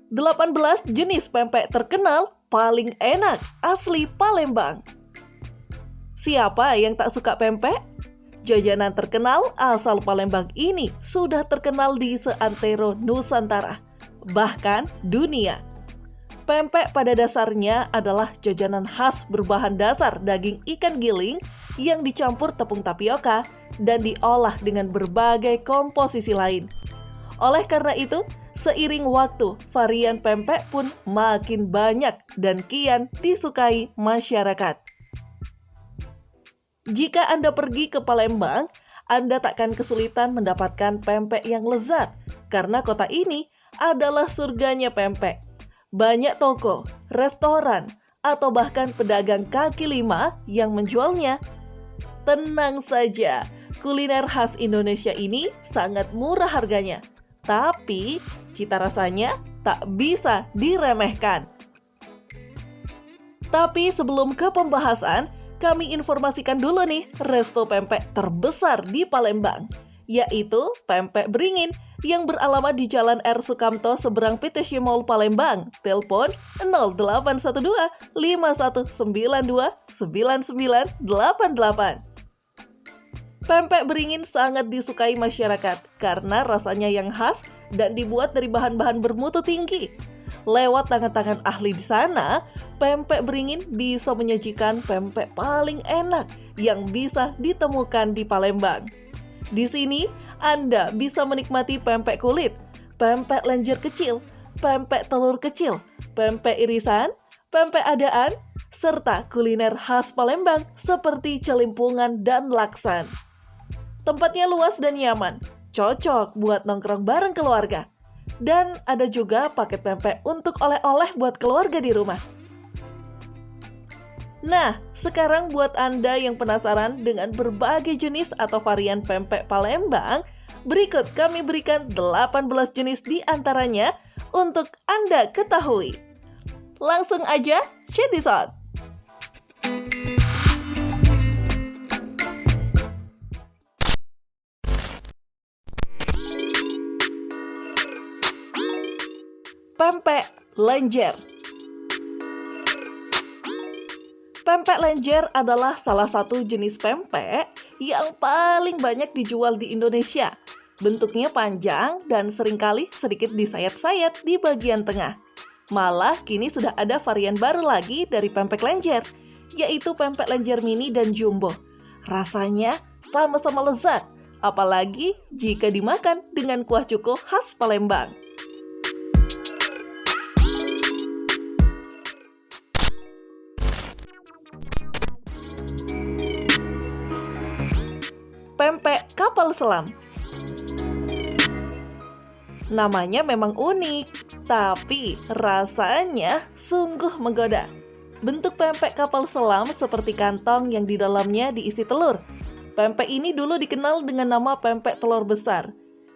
18 jenis pempek terkenal paling enak asli Palembang. Siapa yang tak suka pempek? Jajanan terkenal asal Palembang ini sudah terkenal di seantero Nusantara, bahkan dunia. Pempek pada dasarnya adalah jajanan khas berbahan dasar daging ikan giling yang dicampur tepung tapioka dan diolah dengan berbagai komposisi lain. Oleh karena itu, seiring waktu, varian pempek pun makin banyak dan kian disukai masyarakat. Jika Anda pergi ke Palembang, Anda takkan kesulitan mendapatkan pempek yang lezat, karena kota ini adalah surganya pempek. Banyak toko, restoran, atau bahkan pedagang kaki lima yang menjualnya. Tenang saja, kuliner khas Indonesia ini sangat murah harganya, tapi cita rasanya tak bisa diremehkan. Tapi sebelum ke pembahasan, kami informasikan dulu nih resto pempek terbesar di Palembang, yaitu Pempek Beringin yang beralamat di Jalan R. Sukamto seberang PTC Mall Palembang. Telepon 0812 5192 9988. Pempek beringin sangat disukai masyarakat karena rasanya yang khas dan dibuat dari bahan-bahan bermutu tinggi. Lewat tangan-tangan ahli di sana, pempek beringin bisa menyajikan pempek paling enak yang bisa ditemukan di Palembang. Di sini, Anda bisa menikmati pempek kulit, pempek lenjer kecil, pempek telur kecil, pempek irisan, pempek adaan, serta kuliner khas Palembang seperti celimpungan dan laksan. Tempatnya luas dan nyaman, cocok buat nongkrong bareng keluarga. Dan ada juga paket pempek untuk oleh-oleh buat keluarga di rumah. Nah, sekarang buat Anda yang penasaran dengan berbagai jenis atau varian pempek Palembang, berikut kami berikan 18 jenis di antaranya untuk Anda ketahui. Langsung aja, check this out! Pempek lenjer. Pempek lenjer adalah salah satu jenis pempek yang paling banyak dijual di Indonesia. Bentuknya panjang dan seringkali sedikit disayat-sayat di bagian tengah. Malah kini sudah ada varian baru lagi dari pempek lenjer, yaitu pempek lenjer mini dan jumbo. Rasanya sama-sama lezat, apalagi jika dimakan dengan kuah cuko khas Palembang. Pempek kapal selam. Namanya memang unik, tapi rasanya sungguh menggoda. Bentuk pempek kapal selam seperti kantong yang di dalamnya diisi telur. Pempek ini dulu dikenal dengan nama pempek telur besar.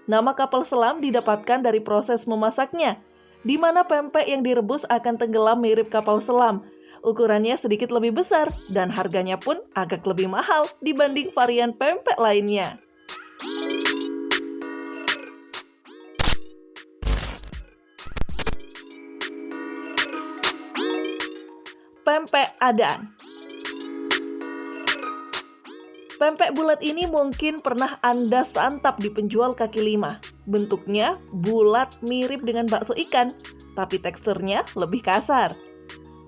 Nama kapal selam didapatkan dari proses memasaknya, di mana pempek yang direbus akan tenggelam mirip kapal selam. Ukurannya sedikit lebih besar dan harganya pun agak lebih mahal dibanding varian pempek lainnya. Pempek adaan. Pempek bulat ini mungkin pernah Anda santap di penjual kaki lima. Bentuknya bulat mirip dengan bakso ikan, tapi teksturnya lebih kasar.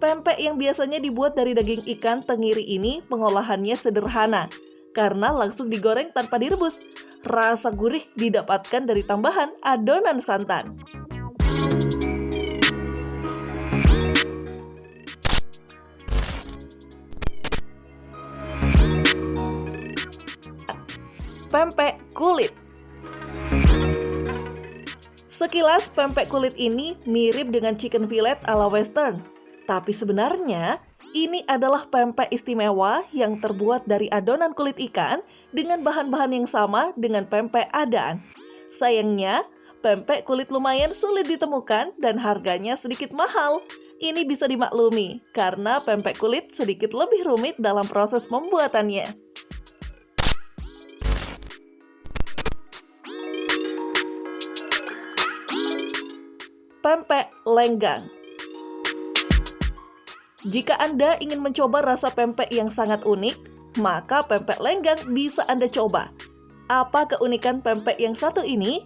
Pempek yang biasanya dibuat dari daging ikan tenggiri ini pengolahannya sederhana karena langsung digoreng tanpa direbus. Rasa gurih didapatkan dari tambahan adonan santan. Pempek kulit. Sekilas pempek kulit ini mirip dengan chicken fillet ala western. Tapi sebenarnya, ini adalah pempek istimewa yang terbuat dari adonan kulit ikan dengan bahan-bahan yang sama dengan pempek adaan. Sayangnya, pempek kulit lumayan sulit ditemukan dan harganya sedikit mahal. Ini bisa dimaklumi karena pempek kulit sedikit lebih rumit dalam proses pembuatannya. Pempek lenggang. Jika Anda ingin mencoba rasa pempek yang sangat unik, maka pempek lenggang bisa Anda coba. Apa keunikan pempek yang satu ini?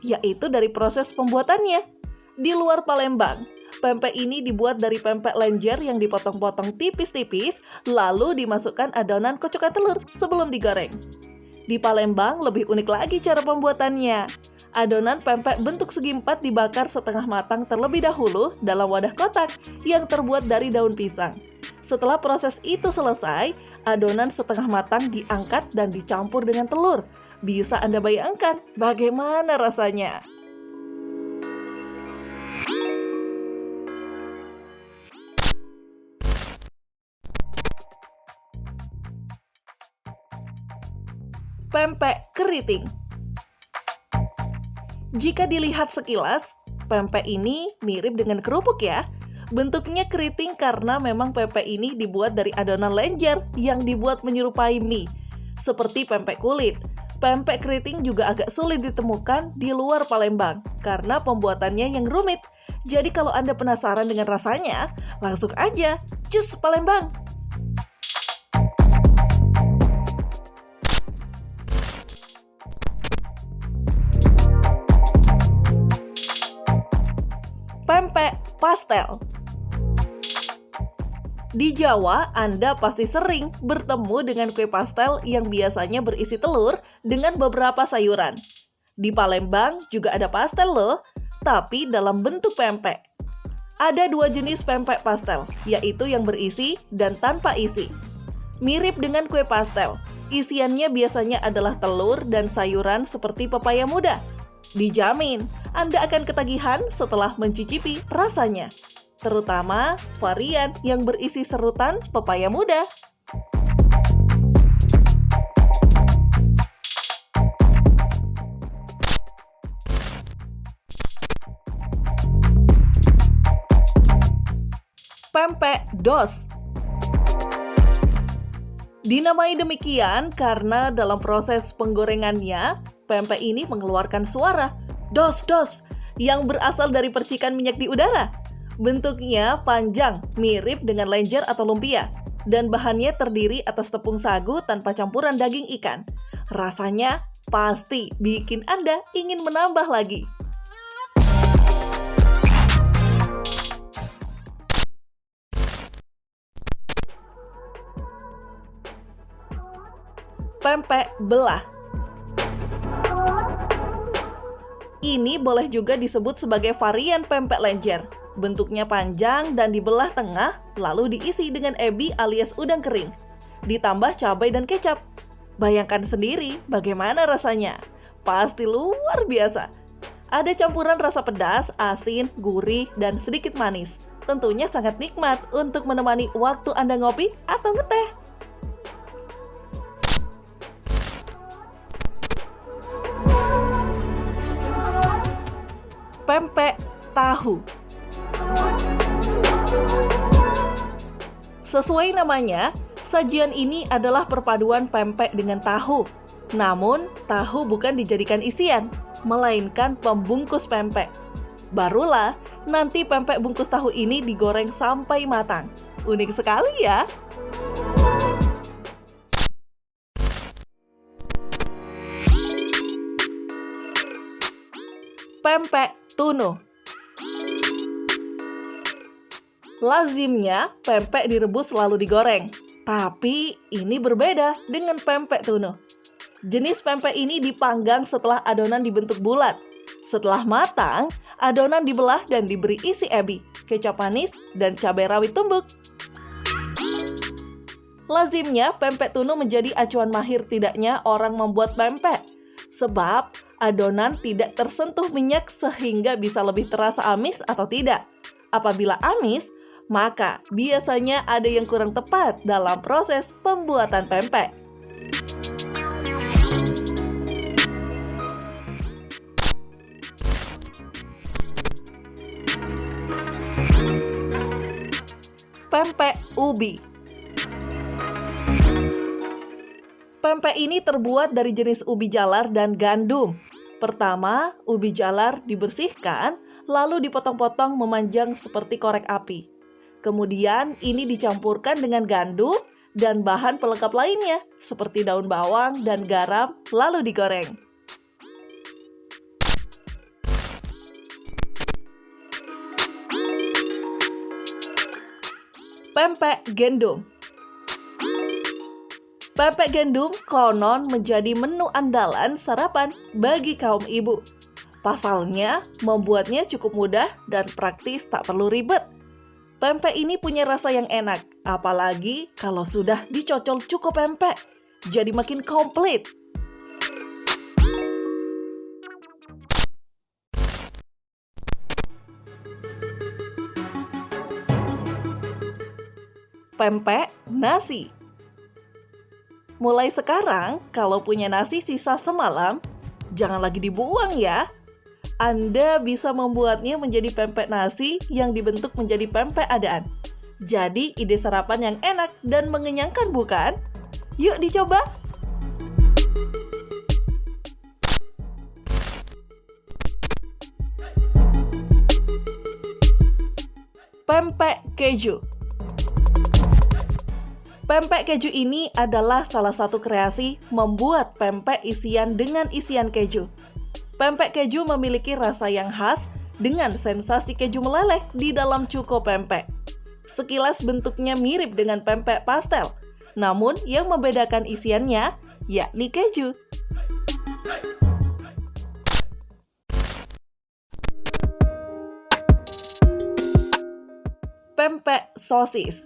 Yaitu dari proses pembuatannya. Di luar Palembang, pempek ini dibuat dari pempek lenjer yang dipotong-potong tipis-tipis, lalu dimasukkan adonan kocokan telur sebelum digoreng. Di Palembang lebih unik lagi cara pembuatannya. Adonan pempek bentuk segi empat dibakar setengah matang terlebih dahulu dalam wadah kotak yang terbuat dari daun pisang. Setelah proses itu selesai, adonan setengah matang diangkat dan dicampur dengan telur. Bisa Anda bayangkan bagaimana rasanya? Pempek keriting. Jika dilihat sekilas, pempek ini mirip dengan kerupuk ya. Bentuknya keriting karena memang pempek ini dibuat dari adonan lenjer yang dibuat menyerupai mie. Seperti pempek kulit, pempek keriting juga agak sulit ditemukan di luar Palembang karena pembuatannya yang rumit. Jadi kalau Anda penasaran dengan rasanya, langsung aja cus Palembang! Pempek pastel. Di Jawa, Anda pasti sering bertemu dengan kue pastel yang biasanya berisi telur dengan beberapa sayuran. Di Palembang juga ada pastel loh, tapi dalam bentuk pempek. Ada dua jenis pempek pastel, yaitu yang berisi dan tanpa isi. Mirip dengan kue pastel, isiannya biasanya adalah telur dan sayuran seperti pepaya muda. Dijamin, Anda akan ketagihan setelah mencicipi rasanya. Terutama varian yang berisi serutan pepaya muda. Pempek dos. Dinamai demikian karena dalam proses penggorengannya, pempek ini mengeluarkan suara dos-dos yang berasal dari percikan minyak di udara. Bentuknya panjang, mirip dengan lenjer atau lumpia, dan bahannya terdiri atas tepung sagu tanpa campuran daging ikan. Rasanya pasti bikin Anda ingin menambah lagi. Pempek belah. Ini boleh juga disebut sebagai varian pempek lenjer. Bentuknya panjang dan dibelah tengah, lalu diisi dengan ebi alias udang kering. Ditambah cabai dan kecap. Bayangkan sendiri bagaimana rasanya. Pasti luar biasa. Ada campuran rasa pedas, asin, gurih, dan sedikit manis. Tentunya sangat nikmat untuk menemani waktu Anda ngopi atau ngeteh. Pempek tahu. Sesuai namanya, sajian ini adalah perpaduan pempek dengan tahu. Namun, tahu bukan dijadikan isian, melainkan pembungkus pempek. Barulah nanti pempek bungkus tahu ini digoreng sampai matang. Unik sekali ya. Pempek tunu. Lazimnya pempek direbus lalu digoreng. Tapi ini berbeda dengan pempek tunu. Jenis pempek ini dipanggang setelah adonan dibentuk bulat. Setelah matang, adonan dibelah dan diberi isi ebi, kecap manis, dan cabai rawit tumbuk. Lazimnya pempek tunu menjadi acuan mahir tidaknya orang membuat pempek. Sebab adonan tidak tersentuh minyak sehingga bisa lebih terasa amis atau tidak. Apabila amis, maka biasanya ada yang kurang tepat dalam proses pembuatan pempek. Pempek ubi. Pempek ini terbuat dari jenis ubi jalar dan gandum. Pertama, ubi jalar dibersihkan, lalu dipotong-potong memanjang seperti korek api. Kemudian ini dicampurkan dengan gandum dan bahan pelengkap lainnya seperti daun bawang dan garam, lalu digoreng. Pempek gendum. Pempek gendum konon menjadi menu andalan sarapan bagi kaum ibu. Pasalnya, membuatnya cukup mudah dan praktis, tak perlu ribet. Pempek ini punya rasa yang enak, apalagi kalau sudah dicocol cuko pempek. Jadi makin komplit. Pempek nasi. Mulai sekarang, kalau punya nasi sisa semalam, jangan lagi dibuang ya. Anda bisa membuatnya menjadi pempek nasi yang dibentuk menjadi pempek adaan. Jadi ide sarapan yang enak dan mengenyangkan bukan? Yuk dicoba! Pempek keju. Pempek keju ini adalah salah satu kreasi membuat pempek isian dengan isian keju. Pempek keju memiliki rasa yang khas dengan sensasi keju meleleh di dalam cuko pempek. Sekilas bentuknya mirip dengan pempek pastel, namun yang membedakan isiannya yakni keju. Pempek sosis.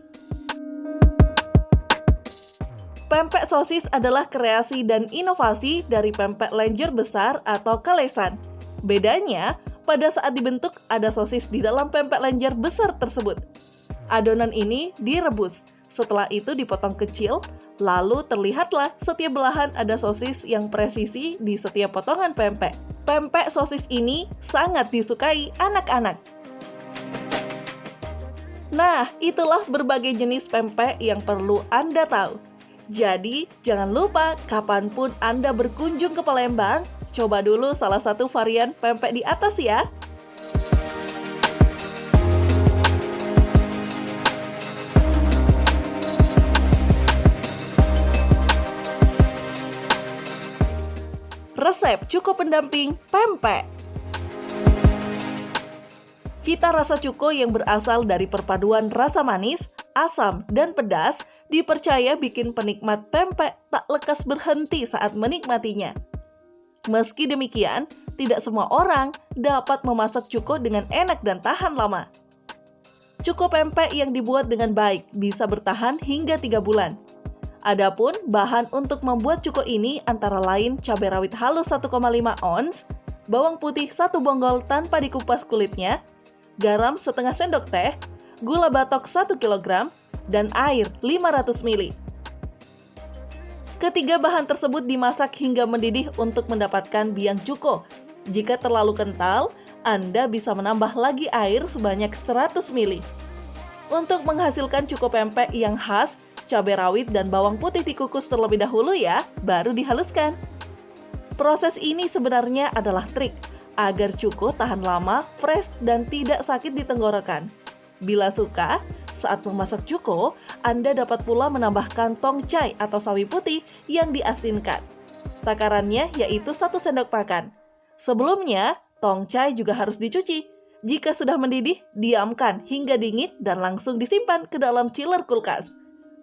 Pempek sosis adalah kreasi dan inovasi dari pempek lenjer besar atau kalesan. Bedanya, pada saat dibentuk ada sosis di dalam pempek lenjer besar tersebut. Adonan ini direbus, setelah itu dipotong kecil, lalu terlihatlah setiap belahan ada sosis yang presisi di setiap potongan pempek. Pempek sosis ini sangat disukai anak-anak. Nah, itulah berbagai jenis pempek yang perlu Anda tahu. Jadi, jangan lupa kapanpun Anda berkunjung ke Palembang, coba dulu salah satu varian pempek di atas ya. Resep cuko pendamping pempek. Cita rasa cuko yang berasal dari perpaduan rasa manis, asam, dan pedas dipercaya bikin penikmat pempek tak lekas berhenti saat menikmatinya. Meski demikian, tidak semua orang dapat memasak cuko dengan enak dan tahan lama. Cuko pempek yang dibuat dengan baik bisa bertahan hingga 3 bulan. Adapun bahan untuk membuat cuko ini antara lain cabai rawit halus 1,5 ons, bawang putih 1 bonggol tanpa dikupas kulitnya, garam setengah sendok teh, gula batok 1 kg, dan air 500 ml. Ketiga bahan tersebut dimasak hingga mendidih untuk mendapatkan biang cuko. Jika terlalu kental, Anda bisa menambah lagi air sebanyak 100 ml. Untuk menghasilkan cuko pempek yang khas, cabai rawit dan bawang putih dikukus terlebih dahulu ya, baru dihaluskan. Proses ini sebenarnya adalah trik agar cuko tahan lama, fresh, dan tidak sakit di tenggorokan. Bila suka, saat memasak cuko, Anda dapat pula menambahkan tongcai atau sawi putih yang diasinkan. Takarannya yaitu 1 sendok makan. Sebelumnya, tongcai juga harus dicuci. Jika sudah mendidih, diamkan hingga dingin dan langsung disimpan ke dalam chiller kulkas.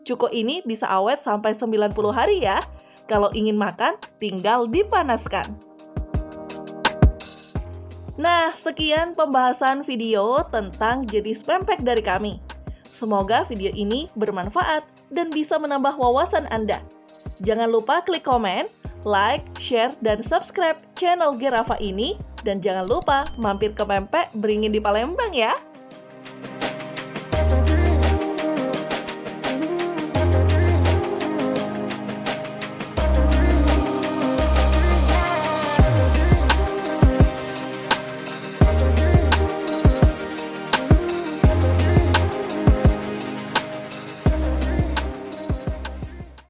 Cuko ini bisa awet sampai 90 hari ya. Kalau ingin makan, tinggal dipanaskan. Nah, sekian pembahasan video tentang jenis pempek dari kami. Semoga video ini bermanfaat dan bisa menambah wawasan Anda. Jangan lupa klik komen, like, share, dan subscribe channel Gerafa ini. Dan jangan lupa mampir ke Pempek Beringin di Palembang ya.